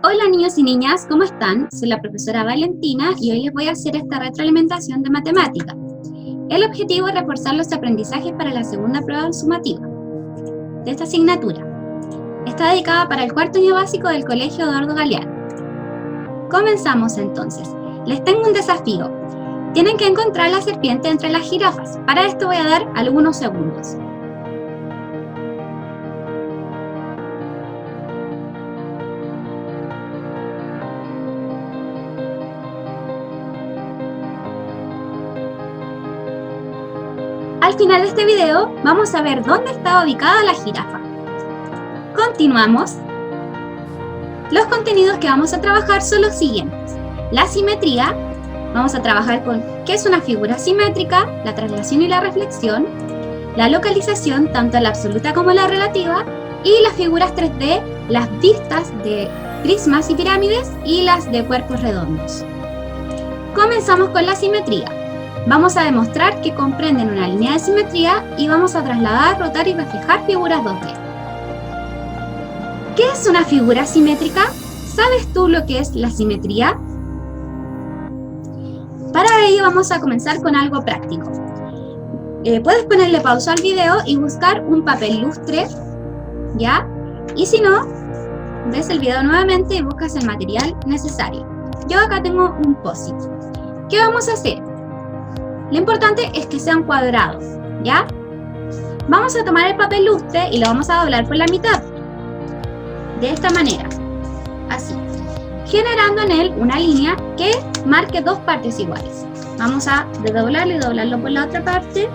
Hola niños y niñas, ¿cómo están? Soy la profesora Valentina y hoy les voy a hacer esta retroalimentación de matemática. El objetivo es reforzar los aprendizajes para la segunda prueba sumativa de esta asignatura. Está dedicada para el cuarto año básico del Colegio Eduardo Galeano. Comenzamos entonces. Les tengo un desafío. Tienen que encontrar la serpiente entre las jirafas. Para esto voy a dar algunos segundos. Al final de este video vamos a ver dónde está ubicada la jirafa. Continuamos. Los contenidos que vamos a trabajar son los siguientes. La simetría, vamos a trabajar con qué es una figura simétrica, la traslación y la reflexión, la localización, tanto la absoluta como la relativa, y las figuras 3D, las vistas de prismas y pirámides y las de cuerpos redondos. Comenzamos con la simetría. Vamos a demostrar que comprenden una línea de simetría y vamos a trasladar, rotar y reflejar figuras 2D. ¿Qué es una figura simétrica? ¿Sabes tú lo que es la simetría? Para ello vamos a comenzar con algo práctico. Puedes ponerle pausa al video y buscar un papel lustre, ¿ya? Y si no, ves el video nuevamente y buscas el material necesario. Yo acá tengo un post-it. ¿Qué vamos a hacer? Lo importante es que sean cuadrados, ¿ya? Vamos a tomar el papel lustre y lo vamos a doblar por la mitad. De esta manera, así. Generando en él una línea que marque dos partes iguales. Vamos a desdoblarlo y doblarlo por la otra parte.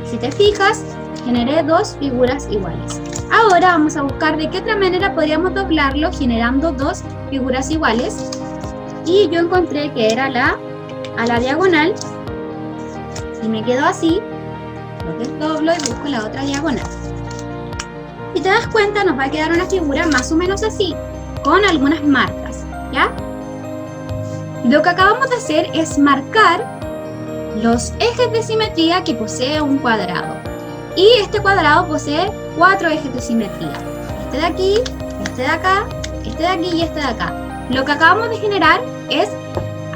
Si te fijas, generé dos figuras iguales. Ahora vamos a buscar de qué otra manera podríamos doblarlo generando dos figuras iguales. Y yo encontré que era a la diagonal. Y me quedo así, lo desdoblo y busco la otra diagonal. Si te das cuenta, nos va a quedar una figura más o menos así, con algunas marcas, ¿ya? Lo que acabamos de hacer es marcar los ejes de simetría que posee un cuadrado. Y este cuadrado posee 4 ejes de simetría. Este de aquí, este de acá, este de aquí y este de acá. Lo que acabamos de generar es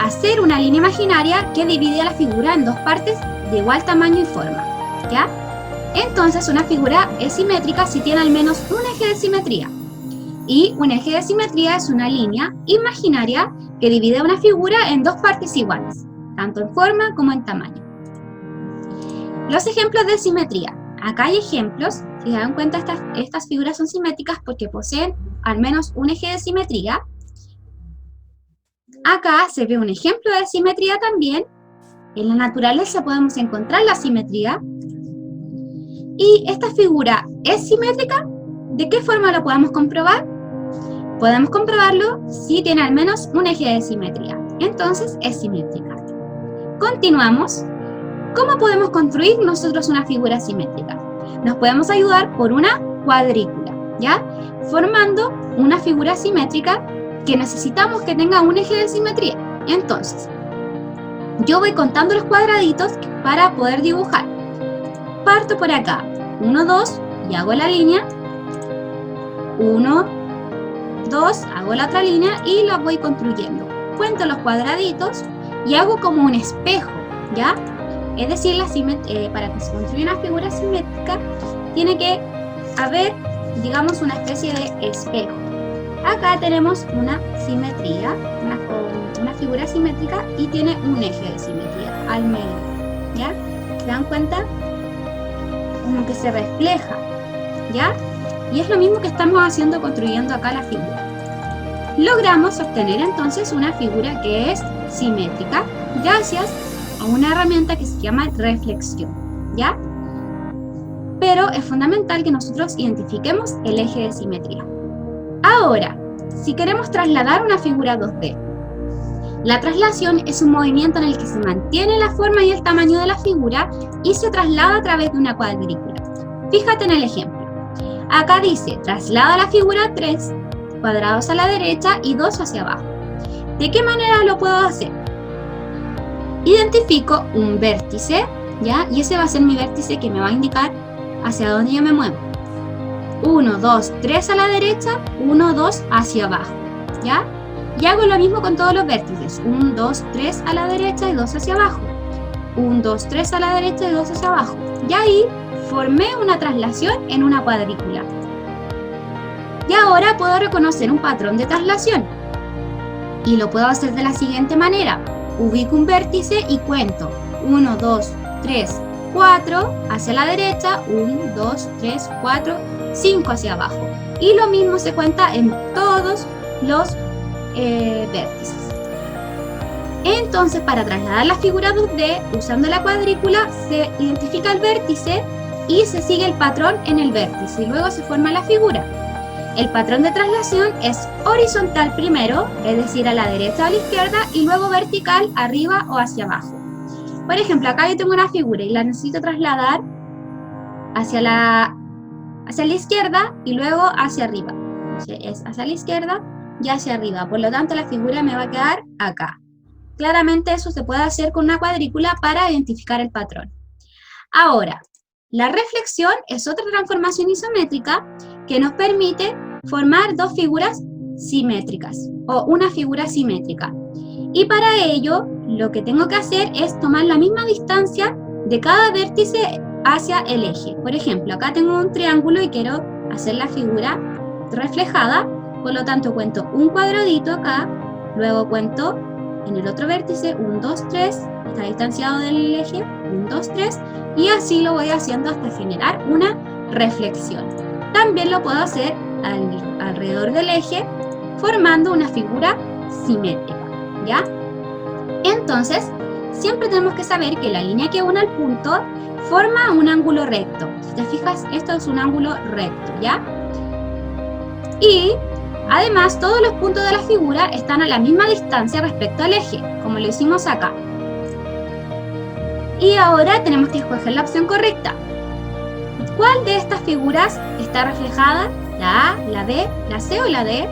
hacer una línea imaginaria que divide a la figura en dos partes de igual tamaño y forma, ¿ya? Entonces una figura es simétrica si tiene al menos un eje de simetría. Y un eje de simetría es una línea imaginaria que divide una figura en dos partes iguales, tanto en forma como en tamaño. Los ejemplos de simetría. Acá hay ejemplos, si se dan cuenta estas figuras son simétricas porque poseen al menos un eje de simetría. Acá se ve un ejemplo de simetría también. En la naturaleza podemos encontrar la simetría. ¿Y esta figura es simétrica? ¿De qué forma lo podemos comprobar? Podemos comprobarlo si tiene al menos un eje de simetría. Entonces es simétrica. Continuamos. ¿Cómo podemos construir nosotros una figura simétrica? Nos podemos ayudar por una cuadrícula, ¿ya? Formando una figura simétrica que necesitamos que tenga un eje de simetría. Entonces, yo voy contando los cuadraditos para poder dibujar. Parto por acá, 1, 2, y hago la línea. 1, 2, hago la otra línea y la voy construyendo. Cuento los cuadraditos y hago como un espejo, ¿ya? Es decir, para que se construya una figura simétrica, tiene que haber, digamos, una especie de espejo. Acá tenemos una simetría, una figura simétrica y tiene un eje de simetría al medio, ¿ya? ¿Se dan cuenta? Como que se refleja, ¿ya? Y es lo mismo que estamos haciendo construyendo acá la figura. Logramos obtener entonces una figura que es simétrica gracias a una herramienta que se llama reflexión, ¿ya? Pero es fundamental que nosotros identifiquemos el eje de simetría. Ahora, si queremos trasladar una figura 2D, la traslación es un movimiento en el que se mantiene la forma y el tamaño de la figura y se traslada a través de una cuadrícula. Fíjate en el ejemplo. Acá dice, traslada la figura 3 cuadrados a la derecha y 2 hacia abajo. ¿De qué manera lo puedo hacer? Identifico un vértice, ¿ya? Y ese va a ser mi vértice que me va a indicar hacia dónde yo me muevo. 1, 2, 3 a la derecha, 1, 2 hacia abajo, ¿ya? Y hago lo mismo con todos los vértices, 1, 2, 3 a la derecha y 2 hacia abajo, 1, 2, 3 a la derecha y 2 hacia abajo. Y ahí formé una traslación en una cuadrícula. Y ahora puedo reconocer un patrón de traslación. Y lo puedo hacer de la siguiente manera. Ubico un vértice y cuento 1, 2, 3, 4 hacia la derecha, 1, 2, 3, 4, 5 hacia abajo. Y lo mismo se cuenta en todos los vértices. Entonces, para trasladar la figura 2D, usando la cuadrícula, se identifica el vértice y se sigue el patrón en el vértice y luego se forma la figura. El patrón de traslación es horizontal primero, es decir, a la derecha o a la izquierda, y luego vertical arriba o hacia abajo. Por ejemplo, acá yo tengo una figura y la necesito trasladar hacia la izquierda y luego hacia arriba. Entonces, es hacia la izquierda y hacia arriba. Por lo tanto, la figura me va a quedar acá. Claramente eso se puede hacer con una cuadrícula para identificar el patrón. Ahora, la reflexión es otra transformación isométrica que nos permite formar dos figuras simétricas o una figura simétrica. Y para ello, lo que tengo que hacer es tomar la misma distancia de cada vértice hacia el eje. Por ejemplo, acá tengo un triángulo y quiero hacer la figura reflejada, por lo tanto cuento un cuadradito acá, luego cuento en el otro vértice 1, 2, 3, está distanciado del eje, 1, 2, 3, y así lo voy haciendo hasta generar una reflexión. También lo puedo hacer alrededor del eje, formando una figura simétrica, ¿ya? Entonces, siempre tenemos que saber que la línea que une al punto forma un ángulo recto. Si te fijas, esto es un ángulo recto, ¿ya? Y además, todos los puntos de la figura están a la misma distancia respecto al eje, como lo hicimos acá. Y ahora tenemos que escoger la opción correcta. ¿Cuál de estas figuras está reflejada? ¿La A, la B, la C o la D?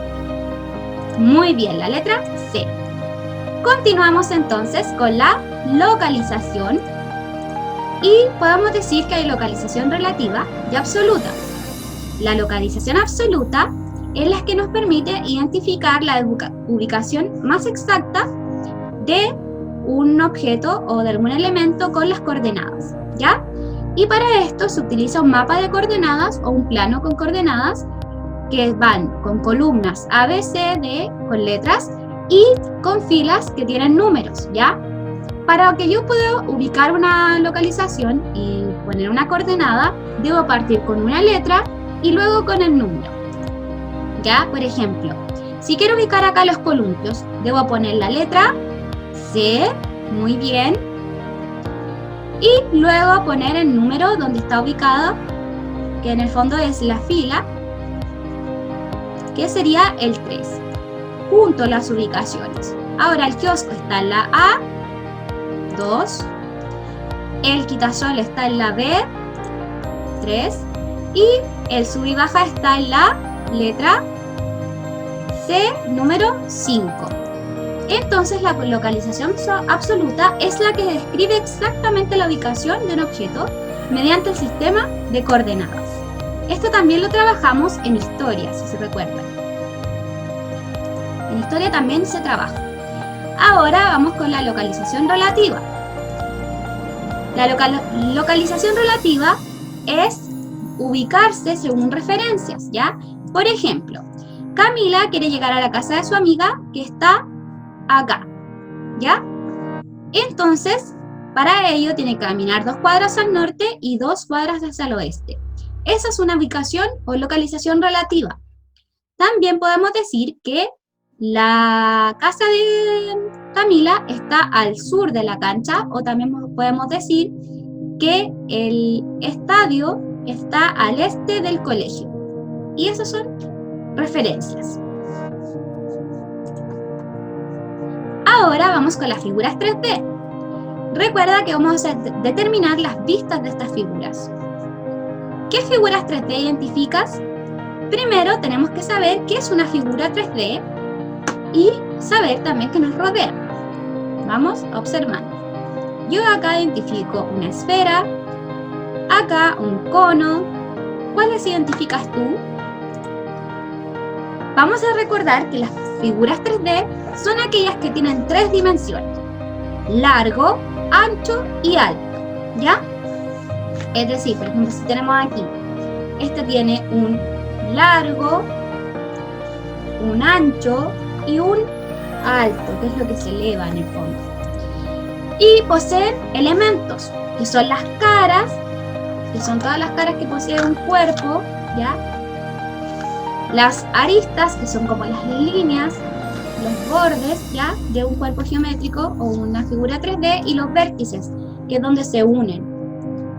Muy bien, la letra C. Continuamos entonces con la localización. Y podemos decir que hay localización relativa y absoluta. La localización absoluta es la que nos permite identificar la ubicación más exacta de un objeto o de algún elemento con las coordenadas, ¿ya? Y para esto se utiliza un mapa de coordenadas o un plano con coordenadas que van con columnas A, B, C, D, con letras y con filas que tienen números, ¿ya? Para que yo pueda ubicar una localización y poner una coordenada, debo partir con una letra y luego con el número. ¿Ya? Por ejemplo, si quiero ubicar acá los columpios, debo poner la letra C, muy bien, y luego poner el número donde está ubicado, que en el fondo es la fila, que sería el 3, junto a las ubicaciones. Ahora el kiosco está en la A, 2, el quitasol está en la B, 3, y el sub y baja está en la letra C, número 5. Entonces la localización absoluta es la que describe exactamente la ubicación de un objeto mediante el sistema de coordenadas. Esto también lo trabajamos en historia, si se recuerdan. En historia también se trabaja. Ahora vamos con la localización relativa. La localización relativa es ubicarse según referencias, ¿ya? Por ejemplo, Camila quiere llegar a la casa de su amiga que está acá, ¿ya? Entonces, para ello tiene que caminar 2 cuadras al norte y 2 cuadras hacia el oeste. Esa es una ubicación o localización relativa. También podemos decir que la casa de Camila está al sur de la cancha, o también podemos decir que el estadio está al este del colegio. Y esas son referencias. Ahora vamos con las figuras 3D. Recuerda que vamos a determinar las vistas de estas figuras. ¿Qué figuras 3D identificas? Primero tenemos que saber qué es una figura 3D y saber también que nos rodea. Vamos observando. Yo acá identifico una esfera, acá un cono, ¿cuáles identificas tú? Vamos a recordar que las figuras 3D son aquellas que tienen 3 dimensiones: largo, ancho y alto, ¿ya? Es decir, por ejemplo, si tenemos aquí, este tiene un largo, un ancho y un alto, que es lo que se eleva en el fondo. Y poseen elementos, que son las caras, que son todas las caras que posee un cuerpo, ¿ya? Las aristas, que son como las líneas, los bordes, ¿ya? De un cuerpo geométrico o una figura 3D, y los vértices, que es donde se unen,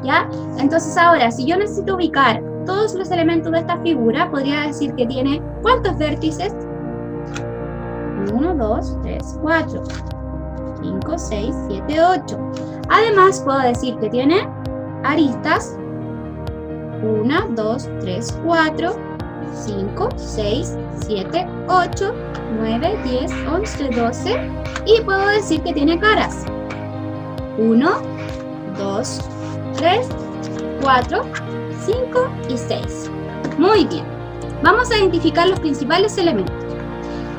¿ya? Entonces ahora, si yo necesito ubicar todos los elementos de esta figura, podría decir que tiene ¿cuántos vértices? 1, 2, 3, 4, 5, 6, 7, 8. Además, puedo decir que tiene aristas. 1, 2, 3, 4, 5, 6, 7, 8, 9, 10, 11, 12. Y puedo decir que tiene caras. 1, 2, 3, 4, 5 y 6. Muy bien. Vamos a identificar los principales elementos.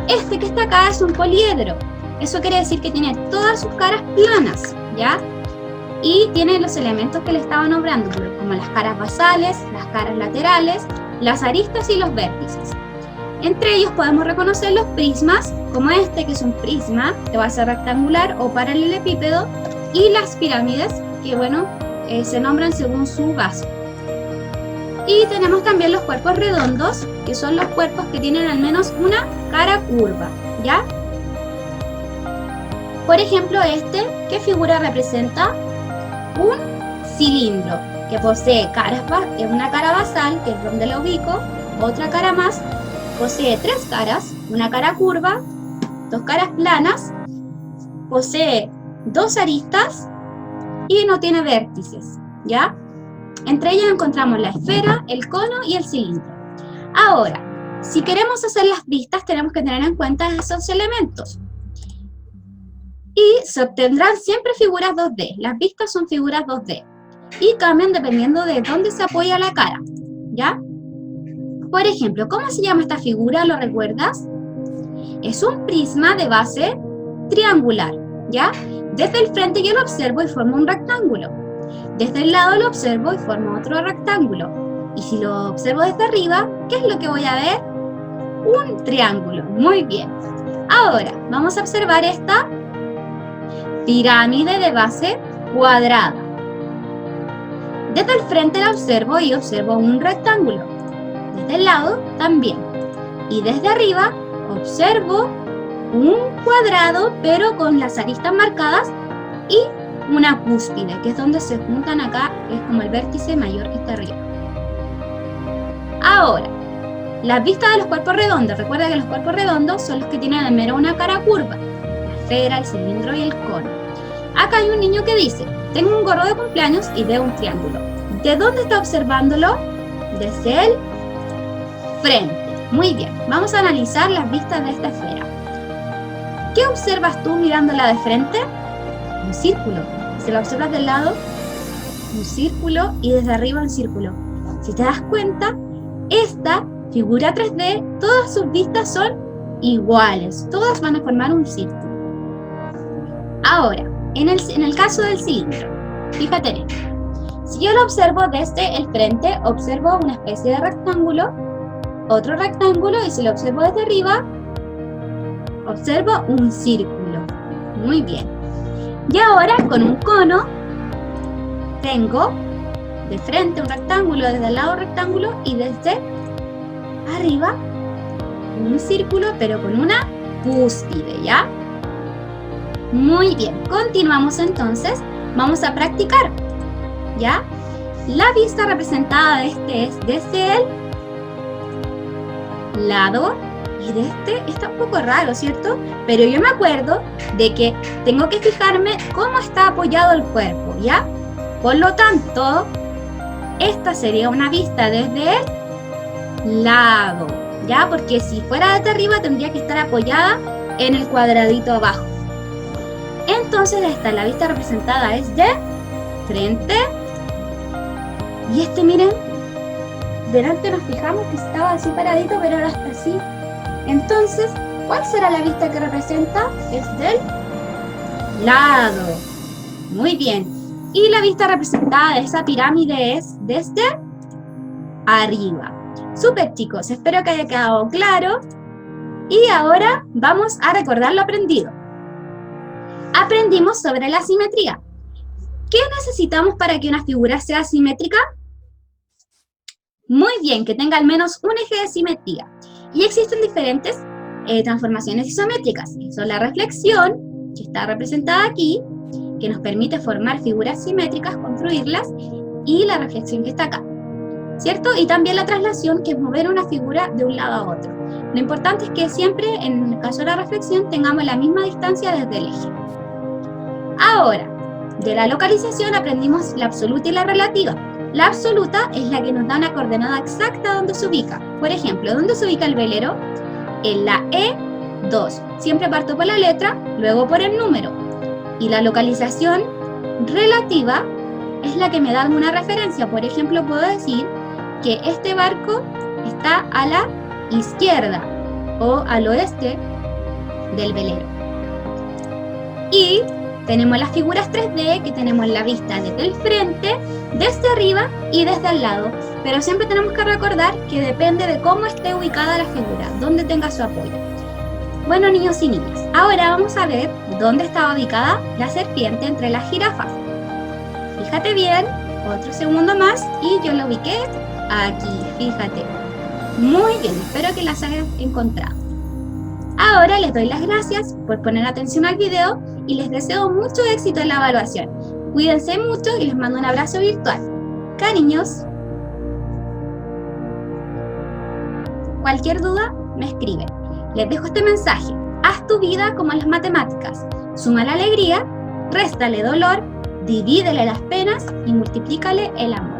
Este que está acá es un poliedro. Eso quiere decir que tiene todas sus caras planas, ¿ya? Y tiene los elementos que le estaba nombrando, como las caras basales, las caras laterales, las aristas y los vértices. Entre ellos podemos reconocer los prismas, como este, que es un prisma de base rectangular o paralelepípedo, y las pirámides, que bueno, se nombran según su base. Y tenemos también los cuerpos redondos, que son los cuerpos que tienen al menos una cara curva, ¿ya? Por ejemplo, ¿qué figura representa? Un cilindro, que posee una cara basal, que es donde lo ubico, otra cara más, posee 3 caras, una cara curva, 2 caras planas, posee 2 aristas y no tiene vértices, ¿ya? Entre ellas encontramos la esfera, el cono y el cilindro. Ahora, si queremos hacer las vistas, tenemos que tener en cuenta esos elementos. Y se obtendrán siempre figuras 2D. Las vistas son figuras 2D. Y cambian dependiendo de dónde se apoya la cara, ¿ya? Por ejemplo, ¿cómo se llama esta figura? ¿Lo recuerdas? Es un prisma de base triangular, ¿ya? Desde el frente yo lo observo y formo un rectángulo. Desde el lado lo observo y formo otro rectángulo. Y si lo observo desde arriba, ¿qué es lo que voy a ver? Un triángulo. Muy bien. Ahora, vamos a observar esta pirámide de base cuadrada. Desde el frente la observo y observo un rectángulo. Desde el lado también. Y desde arriba observo un cuadrado, pero con las aristas marcadas, y una cúspide, que es donde se juntan acá, que es como el vértice mayor que está arriba. Ahora, las vistas de los cuerpos redondos. Recuerda que los cuerpos redondos son los que tienen al menos una cara curva: la esfera, el cilindro y el cono. Acá hay un niño que dice: tengo un gorro de cumpleaños y veo un triángulo. ¿De dónde está observándolo? Desde el frente. Muy bien, vamos a analizar las vistas de esta esfera. ¿Qué observas tú mirándola de frente? Un círculo. Si la observas del lado, un círculo, y desde arriba un círculo. Si te das cuenta, esta figura 3D, todas sus vistas son iguales. Todas van a formar un círculo. Ahora, en el caso del cilindro, fíjate en esto. Si yo lo observo desde el frente, observo una especie de rectángulo, otro rectángulo, y si lo observo desde arriba, observo un círculo. Muy bien. Y ahora, con un cono, tengo de frente un rectángulo, desde el lado rectángulo, y desde arriba un círculo, pero con una cúspide, ¿ya? Muy bien, continuamos entonces. Vamos a practicar, ¿ya? La vista representada de es desde el lado, y de está un poco raro, ¿cierto? Pero yo me acuerdo de que tengo que fijarme cómo está apoyado el cuerpo, ¿ya? Por lo tanto, esta sería una vista desde el lado, ¿ya? Porque si fuera desde arriba tendría que estar apoyada en el cuadradito abajo. Entonces la vista representada es de frente. Y miren, delante nos fijamos que estaba así paradito, pero ahora está así. Entonces, ¿cuál será la vista que representa? Es del lado. Muy bien. Y la vista representada de esa pirámide es desde arriba. Súper, chicos, espero que haya quedado claro. Y ahora vamos a recordar lo aprendido. Aprendimos sobre la simetría. ¿Qué necesitamos para que una figura sea simétrica? Muy bien, que tenga al menos un eje de simetría. Y existen diferentes transformaciones isométricas. Son la reflexión, que está representada aquí, que nos permite formar figuras simétricas, construirlas, y la reflexión que está acá, ¿cierto? Y también la traslación, que es mover una figura de un lado a otro. Lo importante es que siempre, en el caso de la reflexión, tengamos la misma distancia desde el eje. Ahora, de la localización aprendimos la absoluta y la relativa. La absoluta es la que nos da una coordenada exacta donde se ubica. Por ejemplo, ¿dónde se ubica el velero? En la E2. Siempre parto por la letra, luego por el número. Y la localización relativa es la que me da una referencia. Por ejemplo, puedo decir que este barco está a la izquierda o al oeste del velero. Y tenemos las figuras 3D, que tenemos la vista desde el frente, desde arriba y desde al lado. Pero siempre tenemos que recordar que depende de cómo esté ubicada la figura, dónde tenga su apoyo. Bueno, niños y niñas, ahora vamos a ver dónde estaba ubicada la serpiente entre las jirafas. Fíjate bien, otro segundo más y yo la ubiqué aquí, fíjate. Muy bien, espero que las hayas encontrado. Ahora les doy las gracias por poner atención al video y les deseo mucho éxito en la evaluación. Cuídense mucho y les mando un abrazo virtual. Cariños. Cualquier duda, me escriben. Les dejo este mensaje. Haz tu vida como en las matemáticas. Suma la alegría, réstale dolor, divídele las penas y multiplícale el amor.